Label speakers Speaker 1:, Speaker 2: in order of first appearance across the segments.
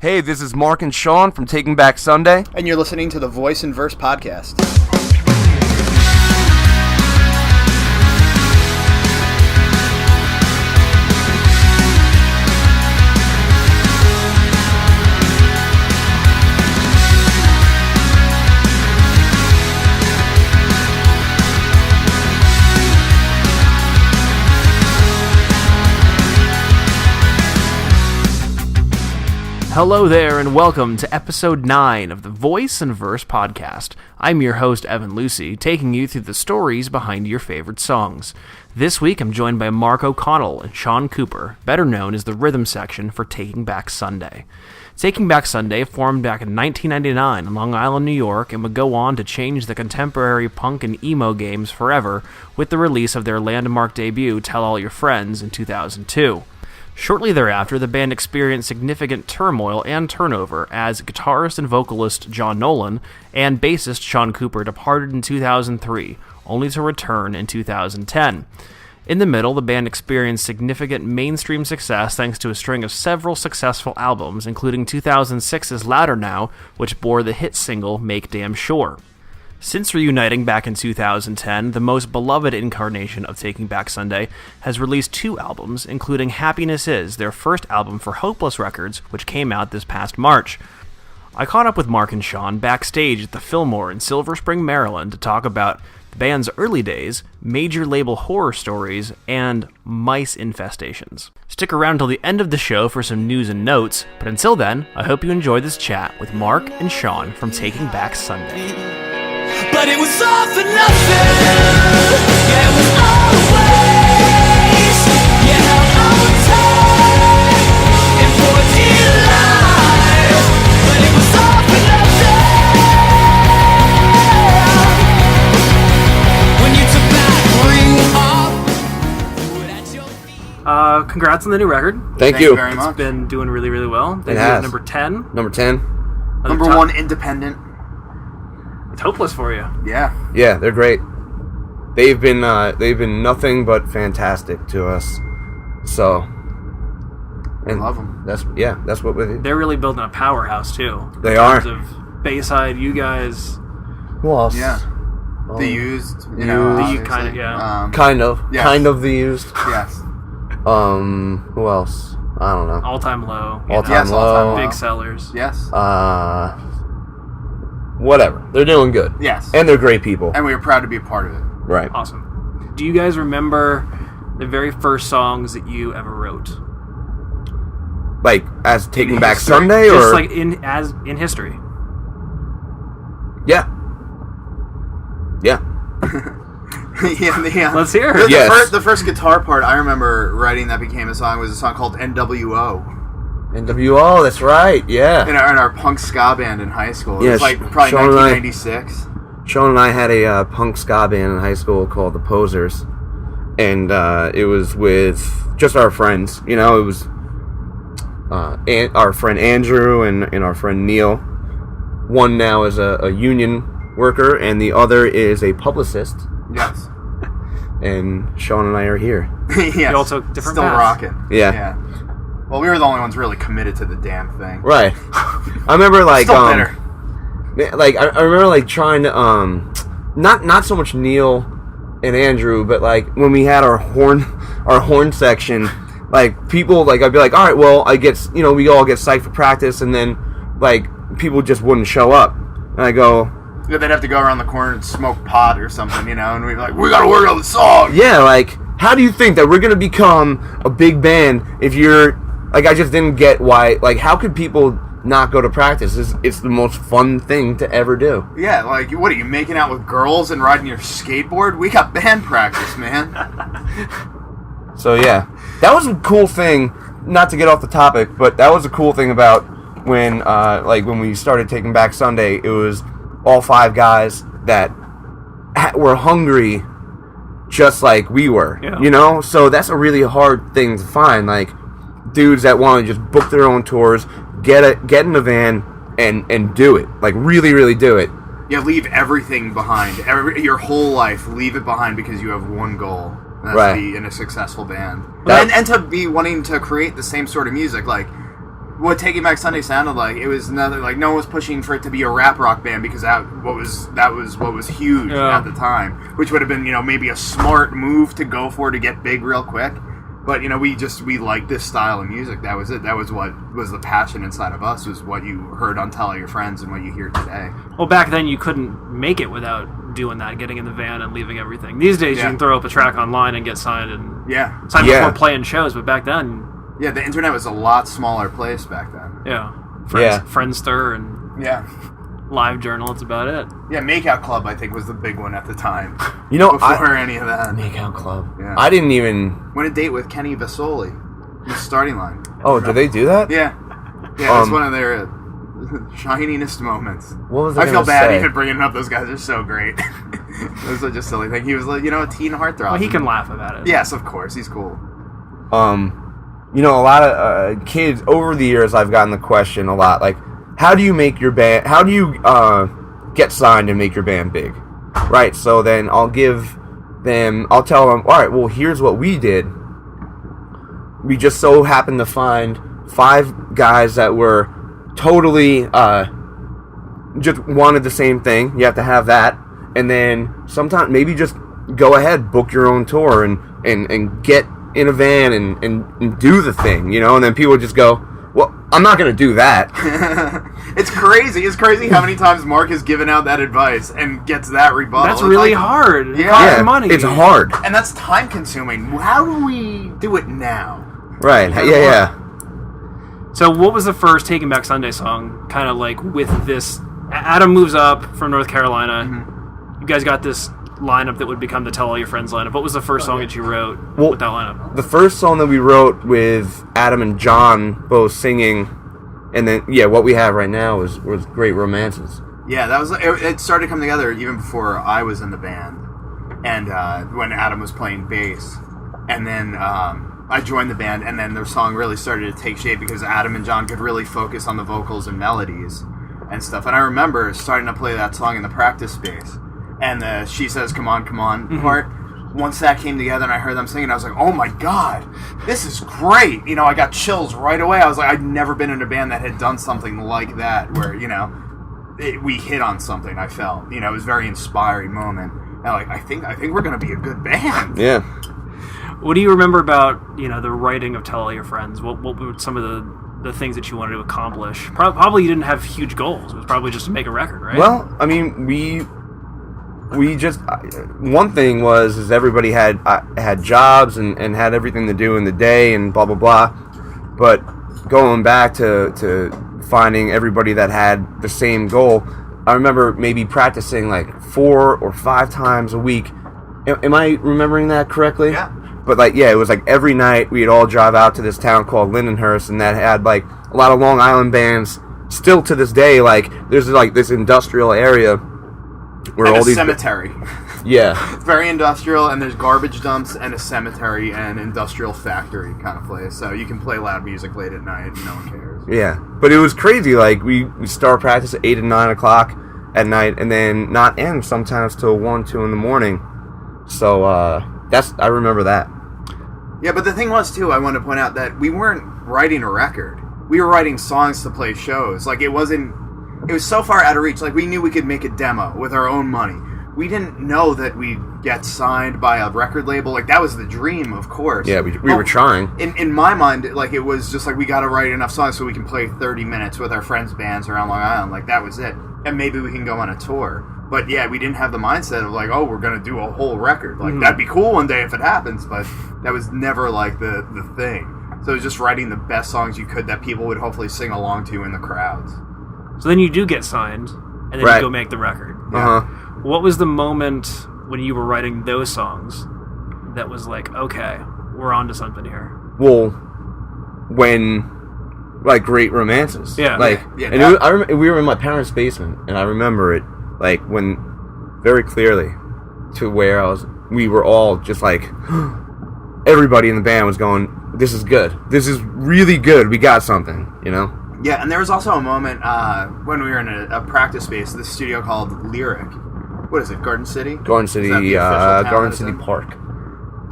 Speaker 1: Hey, this is Mark and Shaun from Taking Back Sunday.
Speaker 2: And you're listening to the Voice and Verse podcast.
Speaker 3: Hello there, and welcome to episode 9 of the Voice and Verse podcast. I'm your host, Evan Lucy, taking you through the stories behind your favorite songs. This week, I'm joined by Mark O'Connell and Shaun Cooper, better known as the rhythm section for Taking Back Sunday. Taking Back Sunday formed back in 1999 in Long Island, New York, and would go on to change the contemporary punk and emo games forever with the release of their landmark debut, Tell All Your Friends, in 2002. Shortly thereafter, the band experienced significant turmoil and turnover as guitarist and vocalist John Nolan and bassist Shaun Cooper departed in 2003, only to return in 2010. In the middle, the band experienced significant mainstream success thanks to a string of several successful albums, including 2006's Louder Now, which bore the hit single MakeDamnSure. Since reuniting back in 2010, the most beloved incarnation of Taking Back Sunday has released 2 albums, including Happiness Is, their first album for Hopeless Records, which came out this past March. I caught up with Mark and Shaun backstage at the Fillmore in Silver Spring, Maryland, to talk about the band's early days, major label horror stories, and mice infestations. Stick around till the end of the show for some news and notes, but until then, I hope you enjoy this chat with Mark and Shaun from Taking Back Sunday.
Speaker 4: But it was all for nothing. Yeah, it was all a waste. You held on tight and for dear life. But it was all for nothing. When you took that ring off, threw it at your feet.
Speaker 3: Congrats on the new record.
Speaker 1: Thank you
Speaker 2: very much.
Speaker 3: It's been doing really, really well.
Speaker 1: It has.
Speaker 3: Number 10.
Speaker 1: Number 10.
Speaker 2: Number 1 independent.
Speaker 3: It's hopeless for you.
Speaker 2: Yeah.
Speaker 1: Yeah, they're great. They've been nothing but fantastic to us. So, and
Speaker 2: love them.
Speaker 1: That's what we do.
Speaker 3: They're really building a powerhouse too.
Speaker 1: They
Speaker 3: in
Speaker 1: are.
Speaker 3: terms of Bayside, you guys.
Speaker 1: Who else?
Speaker 2: Yeah. The Used, you know.
Speaker 3: The
Speaker 2: obviously.
Speaker 3: kind of, yeah.
Speaker 1: Kind of.
Speaker 2: Yes.
Speaker 1: Kind of the Used.
Speaker 2: Yes.
Speaker 1: Who else? I don't know.
Speaker 3: All Time Low.
Speaker 1: All Time Low.
Speaker 3: Big sellers.
Speaker 2: Yes.
Speaker 1: Whatever. They're doing good.
Speaker 2: Yes.
Speaker 1: And they're great people.
Speaker 2: And we were proud to be a part of it.
Speaker 1: Right.
Speaker 3: Awesome. Do you guys remember the very first songs that you ever wrote?
Speaker 1: Like, as Taking Back
Speaker 2: history?
Speaker 1: Sunday, or?
Speaker 3: Just like in history.
Speaker 1: Yeah. Yeah.
Speaker 2: yeah.
Speaker 3: Let's hear it.
Speaker 1: Yes.
Speaker 2: The first guitar part I remember writing that became a song was a song called NWO.
Speaker 1: NWO, that's right, yeah.
Speaker 2: In our punk ska band in high school. It
Speaker 1: Yeah,
Speaker 2: was like probably
Speaker 1: Shaun and
Speaker 2: 1996.
Speaker 1: Shaun and I had a punk ska band in high school called the Posers, and it was with just our friends. You know, it was our friend Andrew and our friend Neil. One now is a union worker, and the other is a publicist.
Speaker 2: Yes.
Speaker 1: And Shaun and I are here.
Speaker 2: Yes.
Speaker 3: You all took different
Speaker 2: Still
Speaker 3: paths.
Speaker 2: rocking.
Speaker 1: Yeah.
Speaker 2: Well, we were the only ones really committed to the damn thing.
Speaker 1: Right. I remember like
Speaker 2: Still bitter.
Speaker 1: like I remember like trying to not so much Neil and Andrew, but like when we had our horn section, like people like I'd be like, all right, well I get we all get psyched for practice, and then like people just wouldn't show up, and I go.
Speaker 2: Yeah, they'd have to go around the corner and smoke pot or something, and we'd be like, we gotta work on the song.
Speaker 1: Yeah, like how do you think that we're gonna become a big band if you're like I just didn't get why like how could people not go to practice? It's the most fun thing to ever do.
Speaker 2: Yeah, like what are you making out with girls and riding your skateboard? We got band practice, man.
Speaker 1: So yeah, that was a cool thing. Not to get off the topic, but that was a cool thing about when we started Taking Back Sunday. It was all 5 guys that were hungry, just like we were. Yeah. So that's a really hard thing to find. Like dudes that want to just book their own tours, get in a van and do it. Like really, really do it.
Speaker 2: Yeah, leave everything behind. Your whole life, leave it behind because you have one goal. And that's to be in a successful band. And to be wanting to create the same sort of music. Like, what Taking Back Sunday sounded like, it was another, like, no one was pushing for it to be a rap rock band because that was what was huge at the time, which would have been, maybe a smart move to go for to get big real quick. But, we liked this style of music. That was it. That was what was the passion inside of us, was what you heard on Tell All Your Friends and what you hear today.
Speaker 3: Well, back then you couldn't make it without doing that, getting in the van and leaving everything. These days you can throw up a track online and get signed before playing shows, but back then...
Speaker 2: Yeah, the internet was a lot smaller place back then.
Speaker 3: Yeah. Friendster and LiveJournal, that's about it.
Speaker 2: Yeah, Makeout Club, I think, was the big one at the time.
Speaker 1: Before
Speaker 2: any of that.
Speaker 1: Makeout Club.
Speaker 2: Yeah.
Speaker 1: I didn't even...
Speaker 2: Went a date with Kenny Vasoli, the starting line.
Speaker 1: Oh, did they do that?
Speaker 2: Yeah. Yeah, that's one of their shininest moments.
Speaker 1: What was
Speaker 2: I feel bad even bringing it up. Those guys are so great. It was such a silly thing. He was like, a teen heartthrob.
Speaker 3: Well, he can laugh about it.
Speaker 2: Yes, of course. He's cool.
Speaker 1: A lot of kids, over the years, I've gotten the question a lot, like, how do you make your band, how do you get signed and make your band big? Right, so then I'll tell them, all right, well, here's what we did. We just so happened to find 5 guys that were totally, just wanted the same thing. You have to have that. And then sometimes maybe just go ahead, book your own tour and get in a van and do the thing, and then people just go, well, I'm not going to do that.
Speaker 2: It's crazy. It's crazy how many times Mark has given out that advice and gets that rebuttal.
Speaker 3: That's really hard. It costs money.
Speaker 1: It's hard.
Speaker 2: And that's time consuming. How do we do it now?
Speaker 1: Right. Yeah.
Speaker 3: So what was the first Taking Back Sunday song, kind of like with this? Adam moves up from North Carolina. Mm-hmm. You guys got this lineup that would become the Tell All Your Friends lineup. What was the first song that you wrote with that lineup? The
Speaker 1: first song that we wrote with Adam and John both singing, and then what we have right now was Great Romances.
Speaker 2: Yeah, that was it. Started to come together even before I was in the band, and when Adam was playing bass, and then I joined the band, and then their song really started to take shape because Adam and John could really focus on the vocals and melodies and stuff. And I remember starting to play that song in the practice space. And the She Says Come On, Come On part, once that came together and I heard them singing, I was like, oh my God, this is great. I got chills right away. I was like, I'd never been in a band that had done something like that where, we hit on something, I felt. It was a very inspiring moment. And I think we're going to be a good band.
Speaker 1: Yeah.
Speaker 3: What do you remember about, the writing of Tell All Your Friends? What were some of the things that you wanted to accomplish? Probably you didn't have huge goals. It was probably just to make a record, right?
Speaker 1: Well, I mean, we just, one thing is everybody had jobs and had everything to do in the day and blah blah blah, but going back to finding everybody that had the same goal, I remember maybe practicing like 4 or 5 times a week. Am I remembering that correctly?
Speaker 2: Yeah.
Speaker 1: But it was like every night we'd all drive out to this town called Lindenhurst, and that had like a lot of Long Island bands. Still to this day, like there's like this industrial area where
Speaker 2: and
Speaker 1: all
Speaker 2: a
Speaker 1: these
Speaker 2: cemetery.
Speaker 1: Yeah.
Speaker 2: It's very industrial, and there's garbage dumps and a cemetery and industrial factory kind of place. So you can play loud music late at night and no one cares.
Speaker 1: Yeah. But it was crazy. Like, we start practice at 8 and 9 o'clock at night and then not end sometimes till 1, 2 in the morning. So, I remember that.
Speaker 2: Yeah, but the thing was, too, I want to point out that we weren't writing a record. We were writing songs to play shows. Like, it was so far out of reach. Like, we knew we could make a demo with our own money. We didn't know that we'd get signed by a record label. Like, that was the dream, of course.
Speaker 1: Yeah, we were trying.
Speaker 2: In my mind, like, it was just like, we got to write enough songs so we can play 30 minutes with our friends' bands around Long Island. Like, that was it. And maybe we can go on a tour. But, yeah, we didn't have the mindset of, like, oh, we're going to do a whole record. Like, that'd be cool one day if it happens. But that was never, like, the thing. So it was just writing the best songs you could that people would hopefully sing along to in the crowds.
Speaker 3: So then you do get signed, and then you go make the record.
Speaker 1: Uh-huh.
Speaker 3: What was the moment when you were writing those songs that was like, okay, we're on to something here?
Speaker 1: Well, when, like, Great Romances.
Speaker 3: Yeah.
Speaker 1: Like,
Speaker 2: yeah,
Speaker 1: and we were in my parents' basement, and I remember it, like, when, very clearly, to where we were all just like, everybody in the band was going, this is good. This is really good. We got something, you know?
Speaker 2: Yeah, and there was also a moment when we were in a practice space, this studio called Lyric. What is it, Garden City?
Speaker 1: Garden City,
Speaker 2: Is that the official town
Speaker 1: Garden
Speaker 2: that
Speaker 1: City
Speaker 2: it's in?
Speaker 1: Park.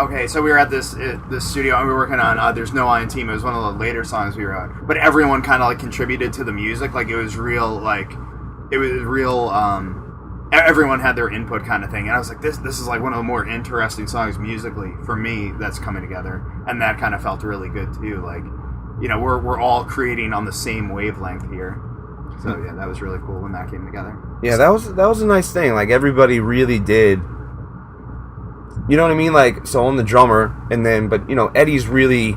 Speaker 2: Okay, so we were at this studio and we were working on There's No I in Team. It was one of the later songs we wrote. But everyone kind of like contributed to the music. Like it was real, everyone had their input kind of thing. And I was like, this is like one of the more interesting songs musically for me that's coming together. And that kind of felt really good too. Like, you know, we're all creating on the same wavelength here. So yeah, that was really cool when that came together.
Speaker 1: Yeah, that was a nice thing. Like everybody really did. You know what I mean? Like, so I'm the drummer, but you know, Eddie's really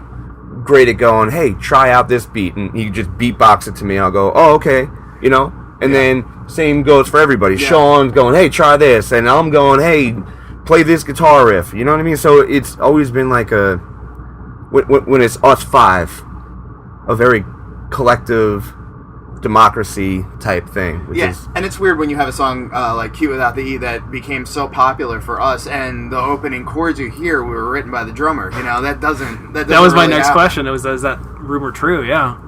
Speaker 1: great at going, hey, try out this beat, and he just beatbox it to me, and I'll go, oh, okay, you know? And then same goes for everybody. Yeah. Shaun's going, hey, try this, and I'm going, hey, play this guitar riff, you know what I mean? So it's always been like when it's us five, a very collective democracy type thing.
Speaker 2: And it's weird when you have a song like Q Without the E that became so popular for us, and the opening chords you hear were written by the drummer. You know, that was
Speaker 3: really my next question. Is that rumor true? Yeah.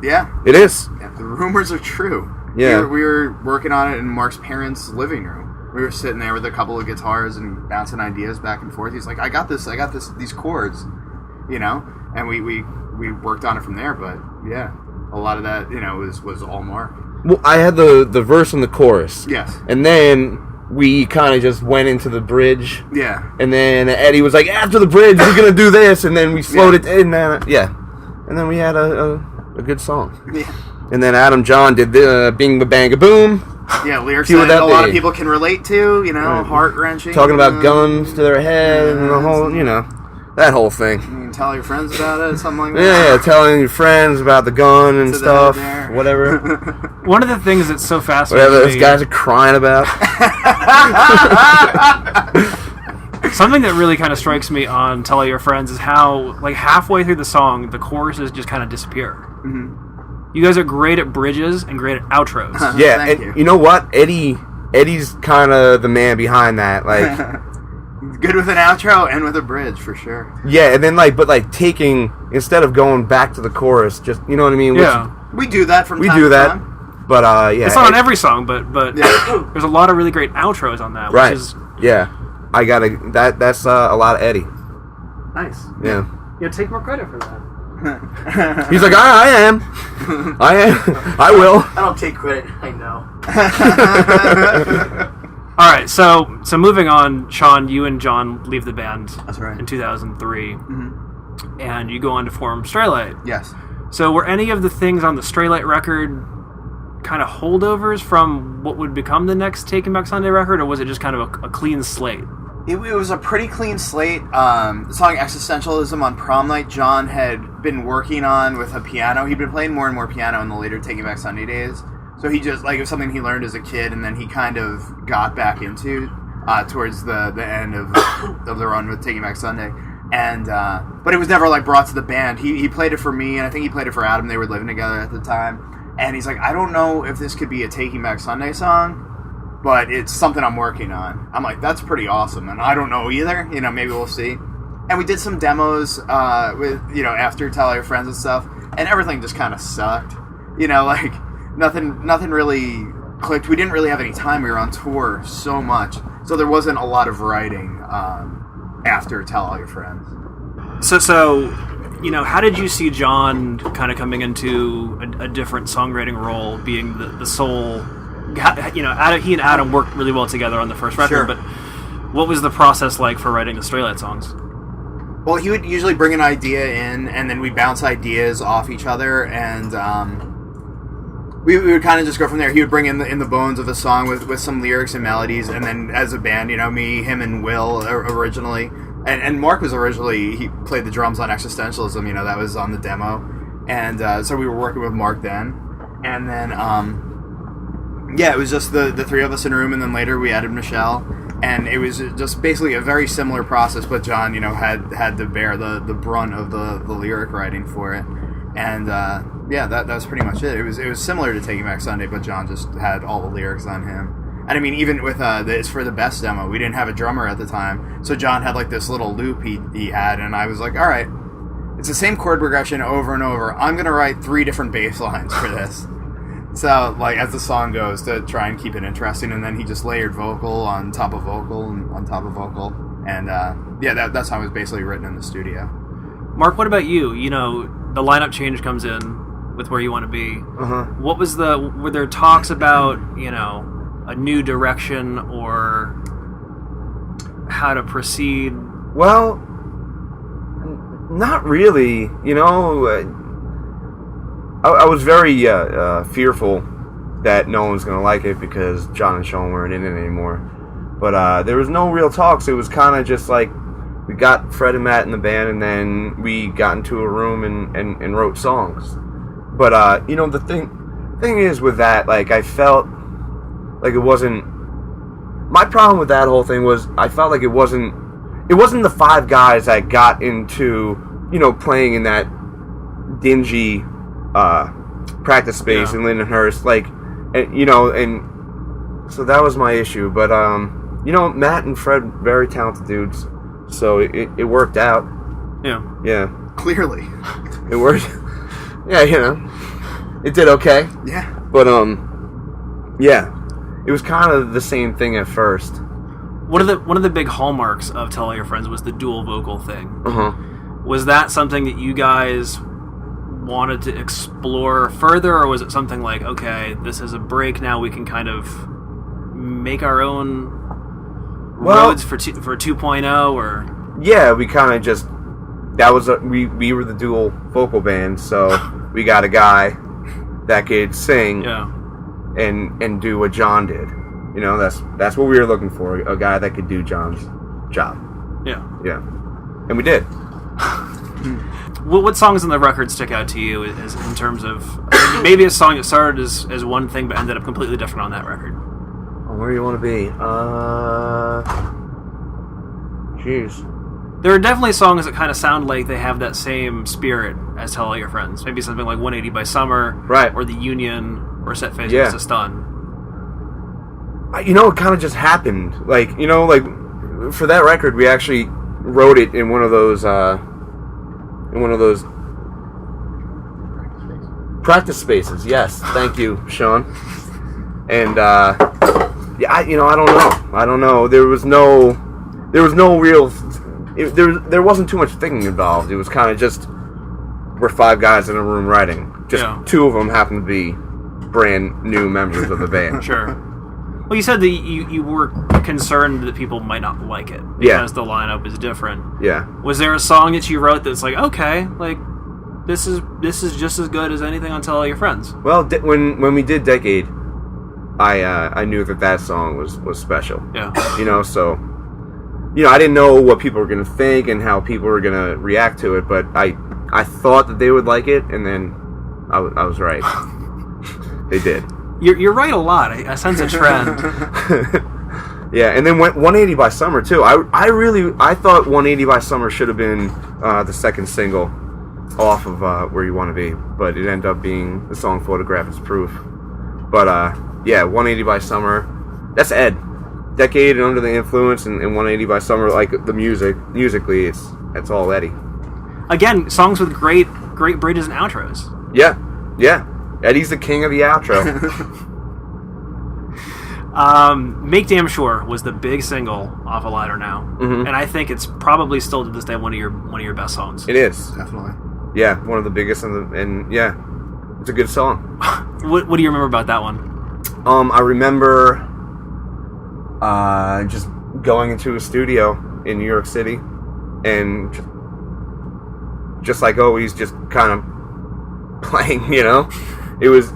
Speaker 1: It is.
Speaker 2: Yeah, the rumors are true.
Speaker 1: Yeah,
Speaker 2: we were working on it in Mark's parents' living room. We were sitting there with a couple of guitars and bouncing ideas back and forth. He's like, I got these chords, you know, and we worked on it from there. But yeah, a lot of that, you know, was all Mark.
Speaker 1: Well, I had the verse and the chorus.
Speaker 2: Yes.
Speaker 1: And then we kind of just went into the bridge.
Speaker 2: Yeah.
Speaker 1: And then Eddie was like, after the bridge, we're going to do this. And then we slowed it in. And then we had a good song. Yeah. And then Adam John did the Bing Ba Bang A Boom.
Speaker 2: Yeah, lyrics that a lot of people can relate to, you know, heart-wrenching.
Speaker 1: Talking about guns to their head and the whole, you know, that whole thing.
Speaker 2: You can tell your friends about it, something like that.
Speaker 1: Yeah, telling your friends about the gun and stuff, whatever.
Speaker 3: One of the things that's so fascinating.
Speaker 1: Whatever those guys are crying about.
Speaker 3: Something that really kind of strikes me on Tell All Your Friends is how, like, halfway through the song, the choruses just kind of disappear. Mm-hmm. You guys are great at bridges and great at outros.
Speaker 1: Yeah, and you know what? Eddie's kind of the man behind that. Like,
Speaker 2: good with an outro and with a bridge for sure.
Speaker 1: Yeah, and then taking, instead of going back to the chorus, just, you know what I mean?
Speaker 2: Yeah, we do that from time to time.
Speaker 1: But yeah,
Speaker 3: it's not on every song, but there's a lot of really great outros on that.
Speaker 1: Right.
Speaker 3: Which is,
Speaker 1: yeah, I gotta. That's a lot of Eddie.
Speaker 3: Nice.
Speaker 1: Yeah.
Speaker 3: Yeah, take more credit for that.
Speaker 1: He's like, I am. I will.
Speaker 5: I don't take credit. I know.
Speaker 3: All right, so moving on, Shaun, you and John leave the band.
Speaker 2: That's right.
Speaker 3: In 2003, and you go on to form Straylight.
Speaker 2: Yes.
Speaker 3: So were any of the things on the Straylight record kind of holdovers from what would become the next Taking Back Sunday record, or was it just kind of a clean slate?
Speaker 2: It was a pretty clean slate. The song Existentialism on Prom Night, John had been working on with a piano. He'd been playing more and more piano in the later Taking Back Sunday days. So he just, like, it was something he learned as a kid, and then he kind of got back into towards the end of the run with Taking Back Sunday. And but it was never, like, brought to the band. He played it for me, and I think he played it for Adam. They were living together at the time. And he's like, I don't know if this could be a Taking Back Sunday song, but it's something I'm working on. I'm like, that's pretty awesome, and I don't know either. You know, maybe we'll see. And we did some demos with, you know, after Tell All Your Friends and stuff, and everything just kind of sucked. You know, like, nothing really clicked. We didn't really have any time. We were on tour so much, so there wasn't a lot of writing after Tell All Your Friends.
Speaker 3: So, you know, how did you see John kind of coming into a different songwriting role, being the sole... You know, he and Adam worked really well together on the first record,
Speaker 2: sure.
Speaker 3: But what was the process like for writing the Straylight songs?
Speaker 2: Well, he would usually bring an idea in, and then we'd bounce ideas off each other, and we would kind of just go from there. He would bring in the bones of the song with some lyrics and melodies, and then as a band, you know, me, him, and Will originally, and Mark was originally, he played the drums on Existentialism, you know, that was on the demo, and so we were working with Mark then, and then... yeah, it was just the three of us in a room, and then later we added Michelle, and it was just basically a very similar process, but John, you know, had to bear the brunt of the lyric writing for it, and yeah, that was pretty much it. It was similar to Taking Back Sunday, but John just had all the lyrics on him. And I mean, even with the It's For the Best demo, we didn't have a drummer at the time, so John had like this little loop he had, and I was like, all right, it's the same chord progression over and over. I'm gonna write 3 different bass lines for this. So, like, as the song goes, to try and keep it interesting, and then he just layered vocal on top of vocal and on top of vocal, And that song was basically written in the studio.
Speaker 3: Mark, what about you? You know, the lineup change comes in with Where You Want to Be. What was were there talks about, you know, a new direction or how to proceed?
Speaker 1: Well, not really. You know, I was very fearful that no one was going to like it because John and Shaun weren't in it anymore. But there was no real talks. It was kind of just like we got Fred and Matt in the band, and then we got into a room and wrote songs. But you know, the thing is with that, like, I felt like it wasn't. My problem with that whole thing was I felt like it wasn't the five guys that got into, you know, playing in that dingy practice space in Lindenhurst, like, and, you know, and so that was my issue. But you know, Matt and Fred, very talented dudes, so it worked out. Yeah.
Speaker 2: Clearly.
Speaker 1: It worked. Yeah, you know, it did okay.
Speaker 2: Yeah.
Speaker 1: But yeah, it was kind of the same thing at first.
Speaker 3: One of the big hallmarks of Tell All Your Friends was the dual vocal thing. Was that something that you guys wanted to explore further, or was it something like, okay, this is a break now, we can kind of make our own roads for 2.0, or?
Speaker 1: Yeah, we kind of just, that was we were the dual vocal band, so we got a guy that could sing and do what John did. You know, that's what we were looking for, a guy that could do John's job. Yeah. And we did.
Speaker 3: What songs on the record stick out to you as in terms of maybe a song that started as one thing but ended up completely different on that record?
Speaker 1: Where You Want to Be? Jeez.
Speaker 3: There are definitely songs that kind of sound like they have that same spirit as Tell All Your Friends. Maybe something like 180 by Summer,
Speaker 1: right?
Speaker 3: Or The Union, or Set Face Against the Stun.
Speaker 1: You know, it kind of just happened. Like, you know, like for that record, we actually wrote it in one of those practice spaces. Yes, thank you, Shaun. And yeah, I don't know. There was no real. There wasn't too much thinking involved. It was kind of just we're five guys in a room writing. Just two of them happen to be brand new members of the band.
Speaker 3: Sure. Well, you said that you were concerned that people might not like it because the lineup is different. Yeah. Was there a song that you wrote that's like, okay, like this is just as good as anything on Tell All Your Friends?
Speaker 1: Well, when we did Decade, I knew that song was special. Yeah. You know, so you know, I didn't know what people were gonna think and how people were gonna react to it, but I thought that they would like it, and then I was right. They did.
Speaker 3: You're right a lot. I sense a trend.
Speaker 1: Yeah, and then 180 by Summer too. I thought 180 by Summer should have been the second single off of Where You Want to Be, but it ended up being the song Photograph is Proof. But yeah, 180 by Summer, that's Ed. Decade and Under the Influence and 180 by Summer, like the musically, it's all Eddie. Again,
Speaker 3: songs with great bridges and outros.
Speaker 1: Yeah. Eddie's the king of the outro.
Speaker 3: Make Damn Sure was the big single off of Louder Now, and I think it's probably still to this day one of your best songs.
Speaker 1: It is,
Speaker 2: definitely.
Speaker 1: Yeah, one of the biggest, and yeah, it's a good song.
Speaker 3: What do you remember about that one?
Speaker 1: I remember just going into a studio in New York City, and just like always, just kind of playing, you know. It was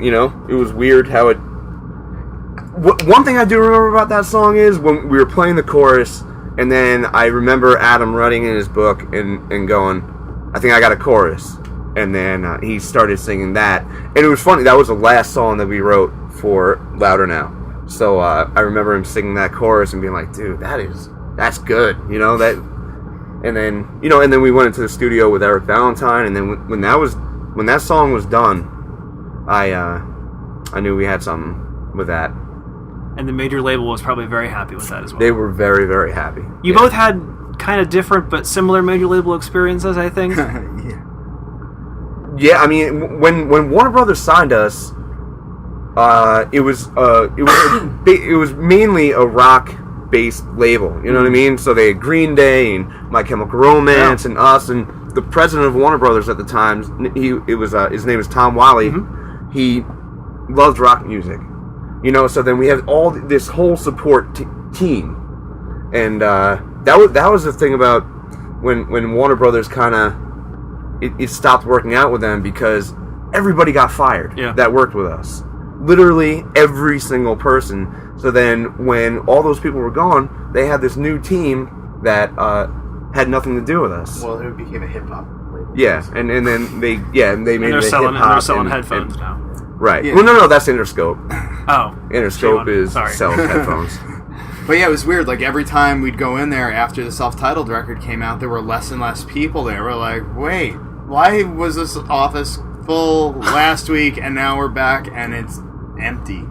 Speaker 1: weird how it. One thing I do remember about that song is when we were playing the chorus, and then I remember Adam writing in his book and going, I think I got a chorus, and then he started singing that, and it was funny. That was the last song that we wrote for Louder Now, so I remember him singing that chorus and being like, dude, that's good, you know that, and then we went into the studio with Eric Valentine, and then when that song was done, I knew we had something with that.
Speaker 3: And the major label was probably very happy with that as well.
Speaker 1: They were very, very happy.
Speaker 3: You both had kind of different but similar major label experiences, I think.
Speaker 1: Yeah, I mean, when Warner Brothers signed us, it was mainly a rock based label. You know what I mean? So they had Green Day and My Chemical Romance and us, and the president of Warner Brothers at the time, his name is Tom Whalley. He loved rock music. You know, so then we have all this whole support team, and that was the thing about when Warner Brothers kind of it stopped working out with them, because everybody got fired that worked with us. Literally every single person. So then when all those people were gone, they had this new team that had nothing to do with us.
Speaker 2: Well, it became a hip hop.
Speaker 1: Yeah, and then they made it
Speaker 3: they're selling,
Speaker 1: hip hop.
Speaker 3: they're selling headphones now.
Speaker 1: Right.
Speaker 2: Yeah.
Speaker 1: Well, no, that's Interscope.
Speaker 3: Oh.
Speaker 1: Interscope sells headphones.
Speaker 2: But yeah, it was weird. Like, every time we'd go in there after the self-titled record came out, there were less and less people there. We're like, wait, why was this office full last week and now we're back and it's empty?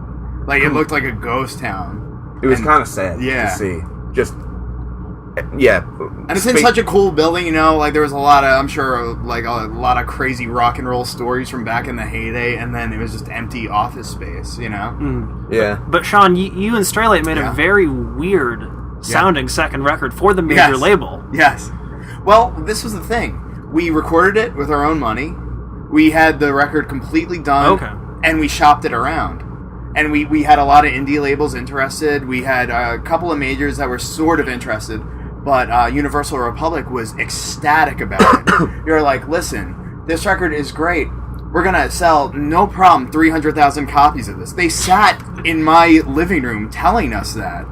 Speaker 2: Like, it looked like a ghost town.
Speaker 1: It was kind of sad to see. Just, yeah.
Speaker 2: And it's in such a cool building, you know. Like, there was a lot of, I'm sure, like, a lot of crazy rock and roll stories from back in the heyday, and then it was just empty office space, you know?
Speaker 1: Yeah.
Speaker 3: But Shaun, you and Straylight made a very weird sounding second record for the major label.
Speaker 2: Yes. Well, this was the thing. We recorded it with our own money. We had the record completely done, and we shopped it around. And we had a lot of indie labels interested. We had a couple of majors that were sort of interested, but Universal Republic was ecstatic about it. You're like, listen, this record is great. We're going to sell, no problem, 300,000 copies of this. They sat in my living room telling us that.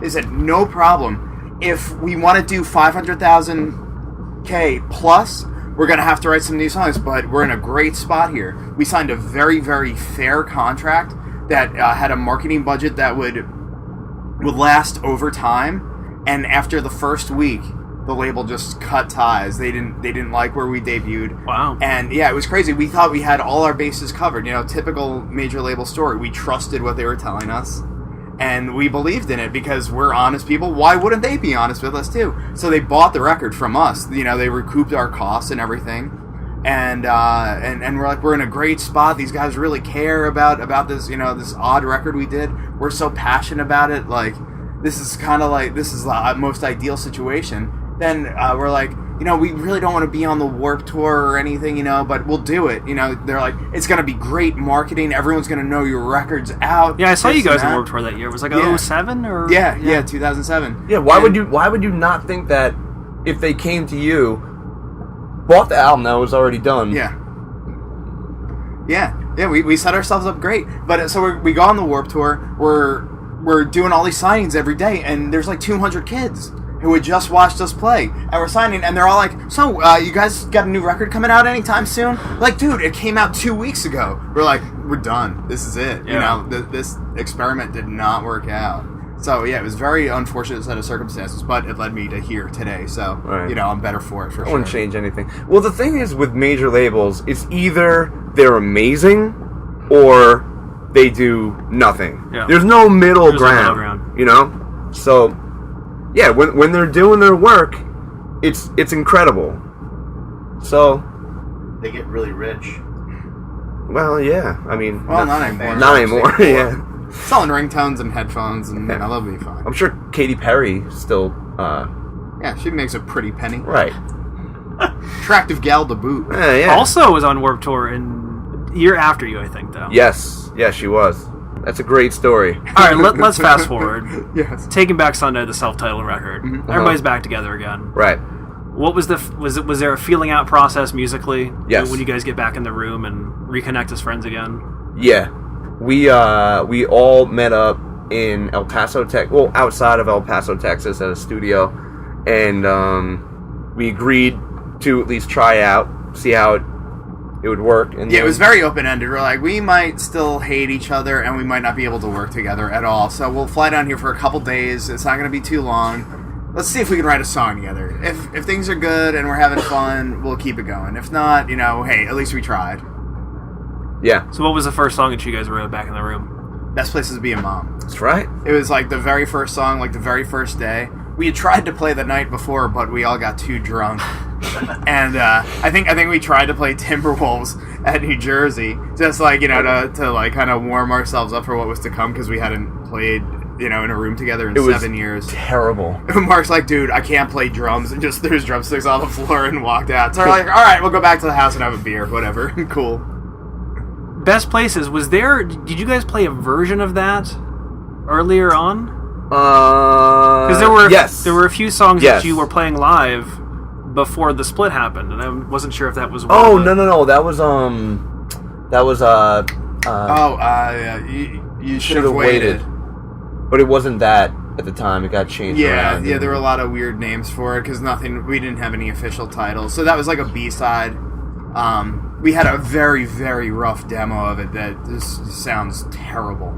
Speaker 2: They said, no problem. If we want to do 500,000 plus, we're going to have to write some new songs, but we're in a great spot here. We signed a very, very fair contract that had a marketing budget that would last over time, and after the first week, the label just cut ties. They didn't like where we debuted.
Speaker 3: Wow.
Speaker 2: And yeah, it was crazy. We thought we had all our bases covered. You know, typical major label story. We trusted what they were telling us, and we believed in it because we're honest people. Why wouldn't they be honest with us too? So they bought the record from us. You know, they recouped our costs and everything. And we're like, we're in a great spot. These guys really care about this, you know, this odd record we did. We're so passionate about it. Like, this is the most ideal situation. Then we're like, you know, we really don't want to be on the Warped Tour or anything, you know, but we'll do it. You know, they're like, it's going to be great marketing. Everyone's going to know your record's out.
Speaker 3: Yeah, I saw you guys on Warped Tour that year. It was like 2007 or?
Speaker 2: Yeah, 2007.
Speaker 1: Yeah, why would you not think that if they came to you, bought the album that was already done?
Speaker 2: Yeah, we set ourselves up great. But so we go on the Warped Tour. We're doing all these signings every day, and there's like 200 kids who had just watched us play, and we're signing, and they're all like, so, you guys got a new record coming out anytime soon? Like, dude, it came out 2 weeks ago. We're like, we're done. This is it. You know, this experiment did not work out. So, yeah, it was a very unfortunate set of circumstances, but it led me to here today, so, you know, I'm better for it, for sure.
Speaker 1: I wouldn't change anything. Well, the thing is with major labels, it's either they're amazing, or they do nothing. Yeah. There's no middle ground, you know? So, yeah, when they're doing their work, it's incredible. So
Speaker 5: they get really rich.
Speaker 1: Well, yeah. I mean,
Speaker 2: not anymore.
Speaker 1: Not anymore. Yeah.
Speaker 2: Selling ringtones and headphones, and that'll be fine.
Speaker 1: I'm sure Katy Perry still.
Speaker 2: Yeah, she makes a pretty penny.
Speaker 1: Right.
Speaker 2: Attractive gal to boot.
Speaker 1: Yeah.
Speaker 3: Also was on Warped Tour in year after you, I think, though.
Speaker 1: Yes, she was. That's a great story.
Speaker 3: All right, let's fast forward.
Speaker 2: Yes.
Speaker 3: Taking Back Sunday, the self-titled record.
Speaker 2: Mm-hmm.
Speaker 3: Everybody's back together again.
Speaker 1: Right.
Speaker 3: What was was there a feeling out process musically?
Speaker 1: Yes.
Speaker 3: When you guys get back in the room and reconnect as friends again?
Speaker 1: Yeah. We all met up in El Paso, outside of El Paso, Texas, at a studio, and we agreed to at least try out, see how it would work. And
Speaker 2: it was very open-ended. We're like, we might still hate each other, and we might not be able to work together at all. So we'll fly down here for a couple days. It's not going to be too long. Let's see if we can write a song together. If things are good and we're having fun, we'll keep it going. If not, you know, hey, at least we tried.
Speaker 1: Yeah.
Speaker 3: So what was the first song that you guys wrote back in the room?
Speaker 2: Best Places to Be a Mom.
Speaker 1: That's right.
Speaker 2: It was like the very first song, like the very first day. We had tried to play the night before, but we all got too drunk. And I think we tried to play Timberwolves at New Jersey, just like, you know, to like kind of warm ourselves up for what was to come, because we hadn't played in a room together in
Speaker 1: It was
Speaker 2: 7 years.
Speaker 1: terrible.
Speaker 2: Mark's like, dude, I can't play drums, and just threw his drumsticks on the floor and walked out. So we're like, all right, we'll go back to the house and have a beer, whatever. Cool.
Speaker 3: Best Places, did you guys play a version of that earlier on? Because there were a few songs that you were playing live before the split happened, and I wasn't sure if that was one
Speaker 1: no, that was
Speaker 2: you should have waited.
Speaker 1: But it wasn't that at the time. It got changed around.
Speaker 2: Yeah, there were a lot of weird names for it because we didn't have any official titles. So that was like a B-side. We had a very, very rough demo of it that just sounds terrible.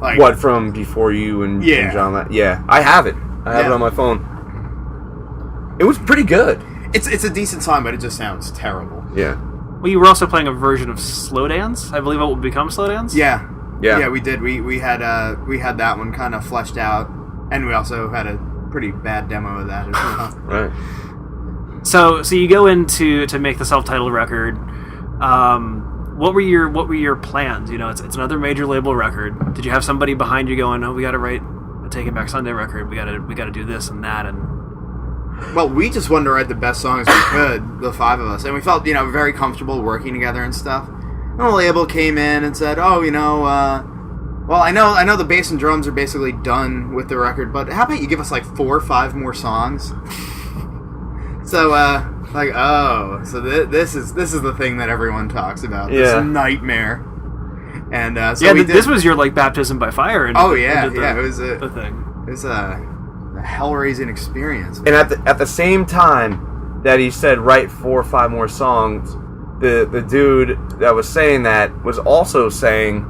Speaker 2: Like,
Speaker 1: what, from before you and John? Yeah, I have it. I have it on my phone. It was pretty good.
Speaker 2: It's a decent song, but it just sounds terrible.
Speaker 1: Yeah.
Speaker 3: Well, you were also playing a version of Slow Dance. I believe it would become Slow Dance.
Speaker 2: Yeah, we did. We had that one kind of fleshed out, and we also had a pretty bad demo of that as well.
Speaker 1: Right.
Speaker 3: So you go in to make the self-titled record. What were your plans? It's another major label record. Did you have somebody behind you going, "Oh, we got to write a Taking Back Sunday record. We got to do this and that"? And
Speaker 2: well, we just wanted to write the best songs we could, the five of us, and we felt very comfortable working together and stuff. And the label came in and said, "Oh, well, I know the bass and drums are basically done with the record, but how about you give us like 4 or 5 more songs?" So, so this is the thing that everyone talks about. This nightmare. And so
Speaker 3: this was your like baptism by fire.
Speaker 2: It was
Speaker 3: the thing.
Speaker 2: It was a hell-raising experience.
Speaker 1: And at the same time that he said write 4 or 5 more songs, the dude that was saying that was also saying,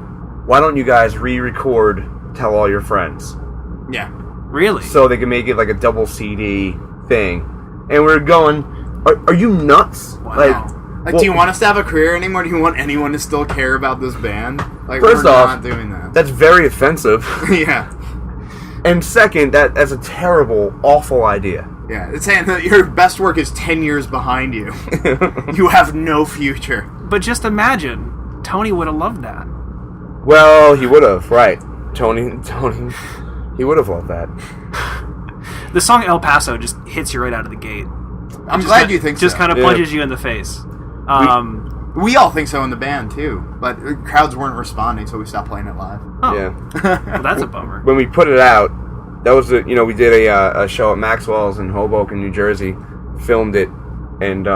Speaker 1: why don't you guys re-record Tell All Your Friends?
Speaker 2: Yeah.
Speaker 3: Really?
Speaker 1: So they can make it like a double CD thing. And we're going, are you nuts?
Speaker 2: Wow. Like, do you want us to have a career anymore? Do you want anyone to still care about this band? Like,
Speaker 1: first
Speaker 2: we're
Speaker 1: off,
Speaker 2: not doing that.
Speaker 1: That's very offensive.
Speaker 2: Yeah.
Speaker 1: And second, that's a terrible, awful idea.
Speaker 2: Yeah, it's saying that your best work is 10 years behind you. You have no future.
Speaker 3: But just imagine, Tony would have loved that.
Speaker 1: Well, he would have, right. Tony, he would have loved that.
Speaker 3: The song El Paso just hits you right out of the gate.
Speaker 2: I'm glad you think so.
Speaker 3: Just kind of punches you in the face.
Speaker 2: We all think so in the band, too. But crowds weren't responding, so we stopped playing it live.
Speaker 3: Oh.
Speaker 1: Yeah.
Speaker 3: Well, that's a bummer.
Speaker 1: When we put it out, that was we did a show at Maxwell's in Hoboken, New Jersey, filmed it, and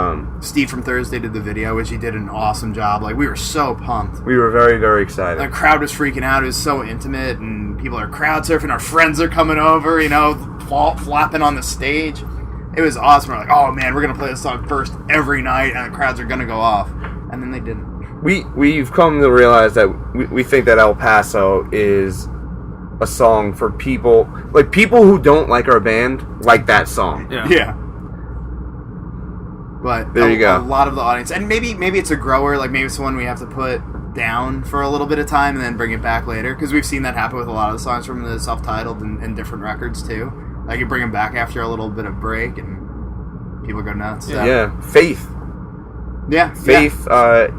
Speaker 2: Steve from Thursday did the video, which he did an awesome job. Like, we were so pumped.
Speaker 1: We were very, very excited.
Speaker 2: The crowd was freaking out. It was so intimate, and people are crowd surfing. Our friends are coming over, flapping on the stage. It was awesome. We're like, oh man, we're gonna play this song first every night, and the crowds are gonna go off. And then they didn't.
Speaker 1: We've come to realize that we think that El Paso is a song for people who don't like our band like that song.
Speaker 2: Yeah. But
Speaker 1: there you go.
Speaker 2: A lot of the audience, and maybe it's a grower. Like, maybe it's one we have to put down for a little bit of time and then bring it back later. Because we've seen that happen with a lot of the songs from the self-titled and different records too. Like, you bring them back after a little bit of break, and people go nuts.
Speaker 1: Yeah. Faith.
Speaker 2: Yeah.
Speaker 1: Faith.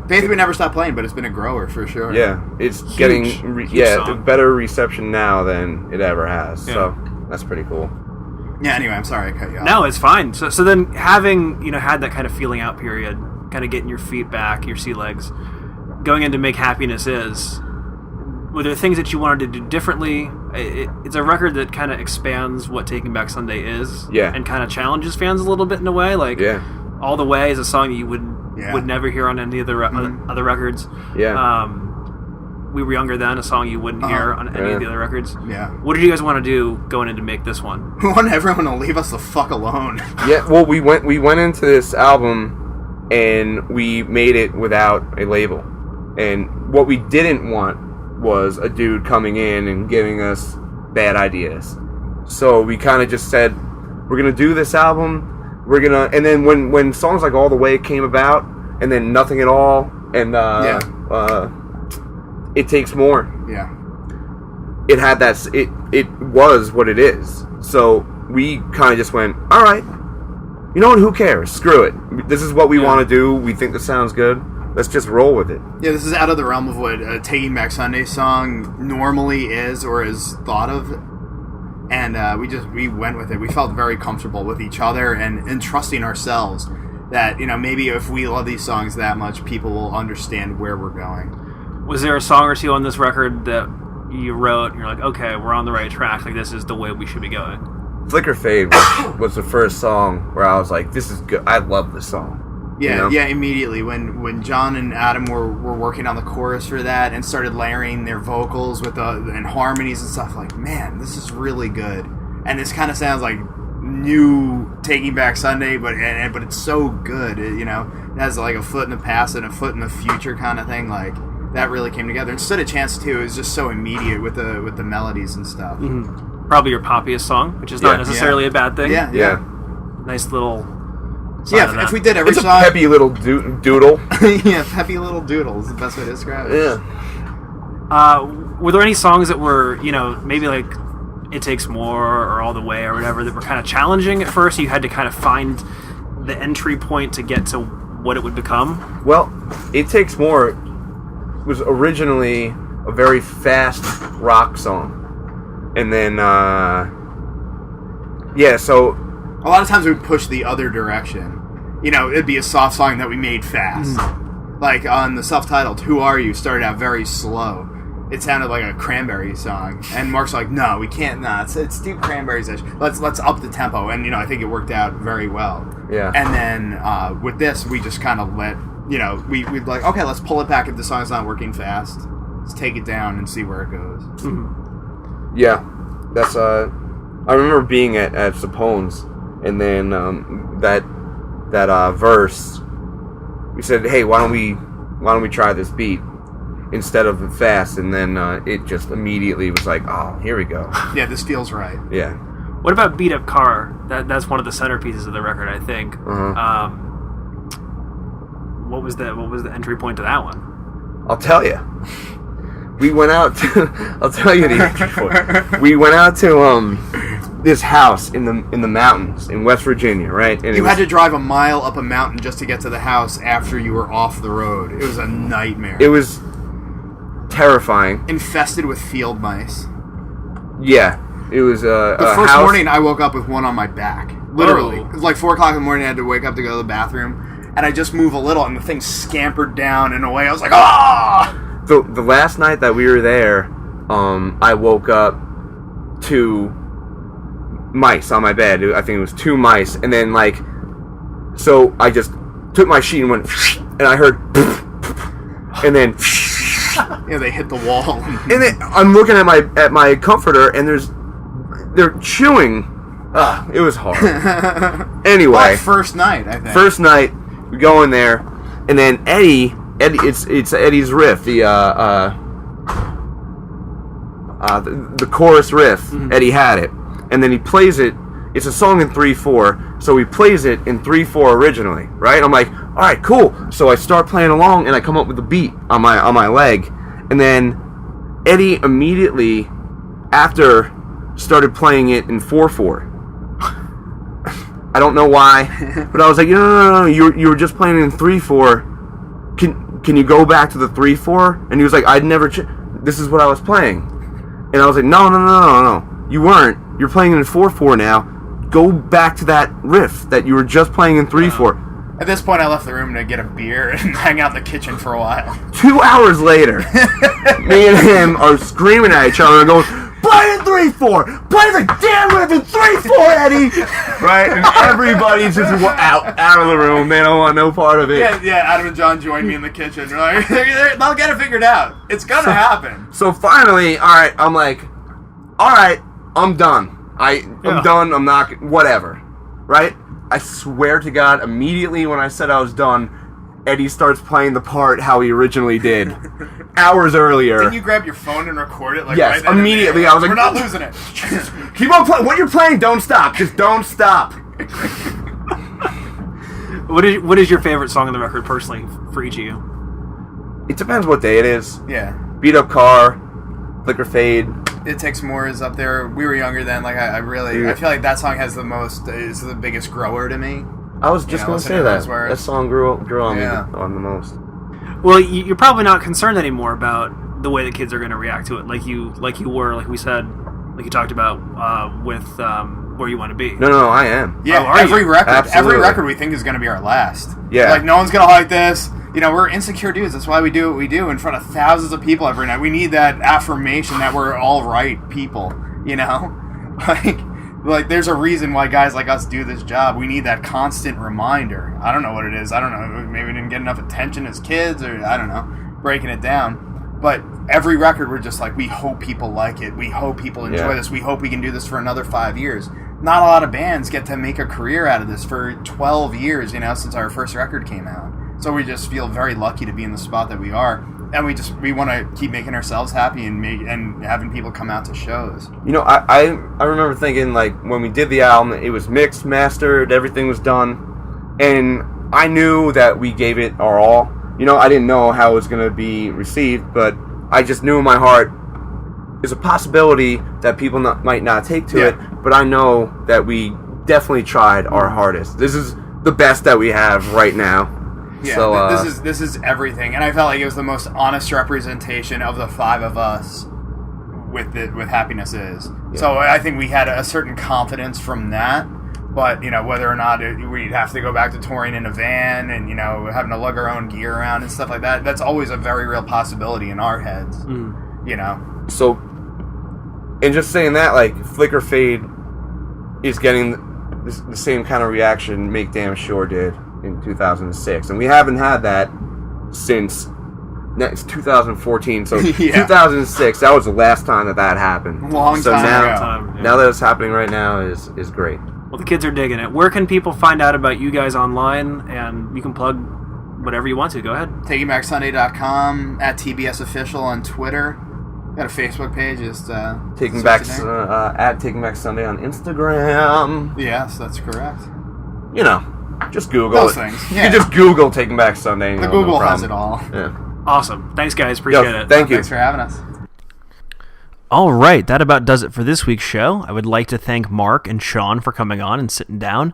Speaker 2: Faith we never stopped playing, but it's been a grower for sure.
Speaker 1: Yeah. It's
Speaker 3: huge,
Speaker 1: getting
Speaker 3: song.
Speaker 1: better reception now than it ever has. Yeah. So that's pretty cool.
Speaker 2: Yeah, anyway, I'm sorry I cut you off.
Speaker 3: No, it's fine. So then having, had that kind of feeling out period, kind of getting your feet back, your sea legs, going into Make Happiness Is, were there things that you wanted to do differently? It's a record that kind of expands what Taking Back Sunday is.
Speaker 1: Yeah.
Speaker 3: And kind of challenges fans a little bit in a way. Like, All the Way is a song that you would never hear on any of the other records.
Speaker 1: Yeah.
Speaker 3: We Were Younger Then, a song you wouldn't hear on any of the other records.
Speaker 2: Yeah.
Speaker 3: What did you guys want to do going in to make this one?
Speaker 2: We want everyone to leave us the fuck alone.
Speaker 1: Yeah, well, we went into this album and we made it without a label. And what we didn't want was a dude coming in and giving us bad ideas. So we kind of just said, we're going to do this album, and then when songs like All the Way came about, and then Nothing at All, and It Takes More.
Speaker 2: Yeah.
Speaker 1: It had that. It was what it is. So we kind of just went, all right. You know what? Who cares? Screw it. This is what we want to do. We think this sounds good. Let's just roll with it.
Speaker 2: Yeah, this is out of the realm of what a Taking Back Sunday song normally is or is thought of And we went with it. We felt very comfortable with each other and trusting ourselves that, maybe if we love these songs that much, people will understand where we're going.
Speaker 3: Was there a song or two on this record that you wrote and you're like, okay, we're on the right track, like this is the way we should be going?
Speaker 1: Flicker Fade was the first song where I was like, this is good. I love this song.
Speaker 2: Yeah, immediately. When John and Adam were working on the chorus for that and started layering their vocals with and harmonies and stuff, like, man, this is really good. And this kind of sounds like new Taking Back Sunday, but it's so good. It has like a foot in the past and a foot in the future kind of thing. Like, that really came together. And Stood a Chance too is just so immediate with the melodies and stuff.
Speaker 3: Mm-hmm. Probably your poppiest song, which is not necessarily a bad thing.
Speaker 2: Yeah.
Speaker 3: Nice little.
Speaker 2: Yeah, if we did every
Speaker 1: it's
Speaker 2: song.
Speaker 1: It's a peppy little doodle.
Speaker 2: Yeah, peppy little doodle is the best way to describe it.
Speaker 1: Yeah.
Speaker 3: Were there any songs that were, maybe like It Takes More or All the Way or whatever that were kind of challenging at first? You had to kind of find the entry point to get to what it would become?
Speaker 1: Well, It Takes More was originally a very fast rock song. And then, so...
Speaker 2: A lot of times we would push the other direction. It'd be a soft song that we made fast. Like on the self-titled Who Are You started out very slow. It sounded like a Cranberries song. And Mark's like, no, we can't. Nah, it's too Cranberries-ish. Let's up the tempo. And, I think it worked out very well.
Speaker 1: Yeah.
Speaker 2: And then with this, we just kind of let, we'd like, okay, let's pull it back if the song's not working fast. Let's take it down and see where it goes.
Speaker 3: Mm-hmm.
Speaker 1: Yeah. That's, I remember being at Sapone's. And then that verse, we said, "Hey, why don't we try this beat instead of fast?" And then it just immediately was like, "Oh, here we go."
Speaker 2: Yeah, this feels right.
Speaker 1: Yeah.
Speaker 3: What about Beat Up Car? That's one of the centerpieces of the record, I think.
Speaker 1: Uh-huh.
Speaker 3: What was the entry point to that one?
Speaker 1: I'll tell you. We went out to. I'll tell you the entry point. We went out to this house in the mountains in West Virginia, right? And
Speaker 2: you had to drive a mile up a mountain just to get to the house after you were off the road. It was a nightmare.
Speaker 1: It was terrifying.
Speaker 2: Infested with field mice.
Speaker 1: Yeah, it was the
Speaker 2: first
Speaker 1: house.
Speaker 2: morning I woke up with one on my back. Literally.
Speaker 3: Oh.
Speaker 2: It was like 4 o'clock in the morning. I had to wake up to go to the bathroom. And I just moved a little and the thing scampered down and away. I was like, ah!
Speaker 1: The last night that we were there, I woke up to mice on my bed. I think it was 2 mice, and then so I just took my sheet and went, and I heard, and then,
Speaker 2: they hit the wall.
Speaker 1: And then I'm looking at my comforter, and they're chewing. It was hard. Anyway,
Speaker 2: Well, first night, I think.
Speaker 1: First night, we go in there, and then Eddie, it's Eddie's riff, the chorus riff. Mm-hmm. Eddie had it. And then he plays it. It's a song in 3/4, so he plays it in 3/4 originally, right? I'm like, all right, cool. So I start playing along, and I come up with a beat on my leg, and then Eddie immediately after started playing it in 4/4. I don't know why, but I was like, no, you were just playing it in 3/4. Can you go back to the 3/4? And he was like, I'd never. This is what I was playing, and I was like, no, you weren't. You're playing it in 4/4 now. Go back to that riff that you were just playing in 3/4.
Speaker 2: At this point, I left the room to get a beer and hang out in the kitchen for a while.
Speaker 1: 2 hours later, me and him are screaming at each other and going, play in 3/4! Play the damn riff in 3/4, Eddie! Right? And everybody's just out of the room. They don't want no part of it.
Speaker 2: Yeah, Adam and John joined me in the kitchen. They're like, they'll get it figured out. It's gonna happen.
Speaker 1: So finally, alright, I'm like, alright, I'm done. I'm done, I'm not, whatever. Right? I swear to God, immediately when I said I was done, Eddie starts playing the part how he originally did. Hours earlier.
Speaker 2: Didn't you grab your phone and record it?
Speaker 1: Yes,
Speaker 2: right then
Speaker 1: immediately.
Speaker 2: And
Speaker 1: I was like,
Speaker 2: we're not losing it.
Speaker 1: Keep on playing. What you're playing, don't stop. Just don't stop.
Speaker 3: What is your favorite song on the record, personally, for each of you?
Speaker 1: It depends what day it is.
Speaker 2: Yeah.
Speaker 1: Beat Up Car, Flicker Fade.
Speaker 2: It Takes More is up there. We were younger then. I feel like that song has is the biggest grower to me.
Speaker 1: I was just going to say that. That song grew on me on the most.
Speaker 3: Well, you're probably not concerned anymore about the way the kids are going to react to it, like we said, like you talked about with Where You Want to Be.
Speaker 1: No, I am.
Speaker 2: Yeah,
Speaker 3: Oh, are
Speaker 2: every
Speaker 3: you?
Speaker 2: record,
Speaker 1: Absolutely.
Speaker 2: every record we think is going to be our last.
Speaker 1: Yeah.
Speaker 2: Like no one's going to like this. You know, we're insecure dudes. That's why we do what we do in front of thousands of people every night. We need that affirmation that we're all right people. You know, like there's a reason why guys like us do this job. We need that constant reminder. I don't know what it is. I don't know. Maybe we didn't get enough attention as kids, or I don't know. Breaking it down. But every record, we're just like, we hope people like it. We hope people enjoy this. We hope we can do this for another 5 years. Not a lot of bands get to make a career out of this for 12 years, you know, since our first record came out. So we just feel very lucky to be in the spot that we are. And we want to keep making ourselves happy and having people come out to shows.
Speaker 1: You know, I remember thinking, like, when we did the album, it was mixed, mastered, everything was done. And I knew that we gave it our all. You know, I didn't know how it was going to be received, but I just knew in my heart there's a possibility that people might not take to it, but I know that we definitely tried our hardest. This is the best that we have right now.
Speaker 2: Yeah,
Speaker 1: so,
Speaker 2: this is everything, and I felt like it was the most honest representation of the five of us with Happiness Is.
Speaker 1: Yeah.
Speaker 2: So I think we had a certain confidence from that. But, you know, whether or not we'd have to go back to touring in a van and, you know, having to lug our own gear around and stuff like that, that's always a very real possibility in our heads, you know?
Speaker 1: So, and just saying that, like, Flicker Fade is getting the same kind of reaction MakeDamnSure did in 2006. And we haven't had that since 2014. So, 2006, that was the last time that happened.
Speaker 2: Long
Speaker 1: so
Speaker 2: time ago.
Speaker 1: Now that it's happening right now is great.
Speaker 3: Well, the kids are digging it. Where can people find out about you guys online? And you can plug whatever you want to. Go ahead.
Speaker 2: TakingBackSunday.com, at TBS Official on Twitter. Got a Facebook page. Just
Speaker 1: Taking Back at Taking Back Sunday on Instagram.
Speaker 2: Yes, that's correct.
Speaker 1: You know, just Google
Speaker 2: those
Speaker 1: it.
Speaker 2: things.
Speaker 1: You
Speaker 2: Yeah.
Speaker 1: can just Google Taking Back Sunday.
Speaker 2: The Google has it all.
Speaker 1: Yeah.
Speaker 3: Awesome. Thanks, guys. Appreciate it.
Speaker 1: Thank you.
Speaker 2: Thanks for having us.
Speaker 3: All right, that about does it for this week's show. I would like to thank Mark and Shaun for coming on and sitting down,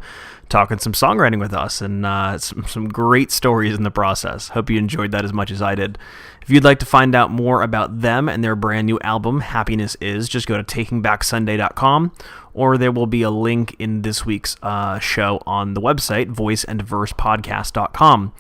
Speaker 3: talking some songwriting with us, and some great stories in the process. Hope you enjoyed that as much as I did. If you'd like to find out more about them and their brand new album, Happiness Is, just go to takingbacksunday.com, or there will be a link in this week's show on the website, voiceandversepodcast.com.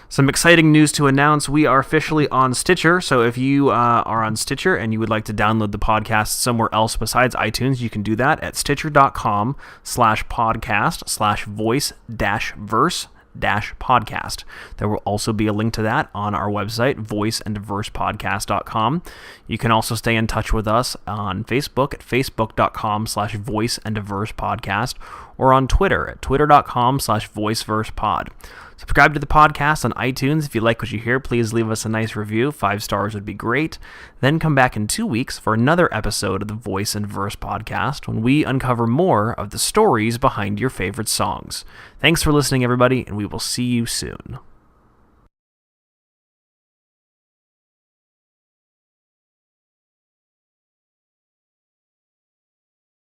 Speaker 3: Some exciting news to announce. We are officially on Stitcher, so if you are on Stitcher and you would like to download the podcast somewhere else besides iTunes, you can do that at stitcher.com/podcast/voice-verse-podcast. There will also be a link to that on our website, voiceandversepodcast.com. You can also stay in touch with us on Facebook at facebook.com/voiceandversepodcast, or on Twitter at twitter.com/voiceversepod. Subscribe to the podcast on iTunes. If you like what you hear, please leave us a nice review. 5 stars would be great. Then come back in 2 weeks for another episode of the Voice and Verse podcast, when we uncover more of the stories behind your favorite songs. Thanks for listening, everybody, and we will see you soon.